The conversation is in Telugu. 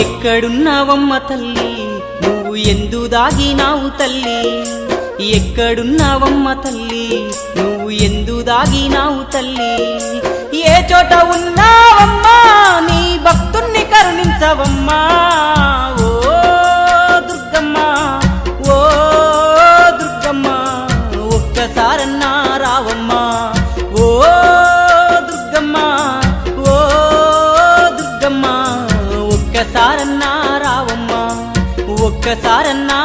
ఎక్కడున్నావమ్మ తల్లి నువ్వు ఎందు దాగినావు తల్లి ఎక్కడున్నావమ్మ తల్లి నువ్వు ఎందు దాగినావు తల్లి ఏ చోట ఉన్నావమ్మా నీ భక్తుణ్ణి కరుణించవమ్మా ఓ దుర్గమ్మ ఓ దుర్గమ్మ ఒక్కసారన్నా రావమ్మా ఓ దుర్గమ్మ ఓ దుర్గమ్మ ఒక్కసారన్నా రావమ్మా ఒక్కసారన్నా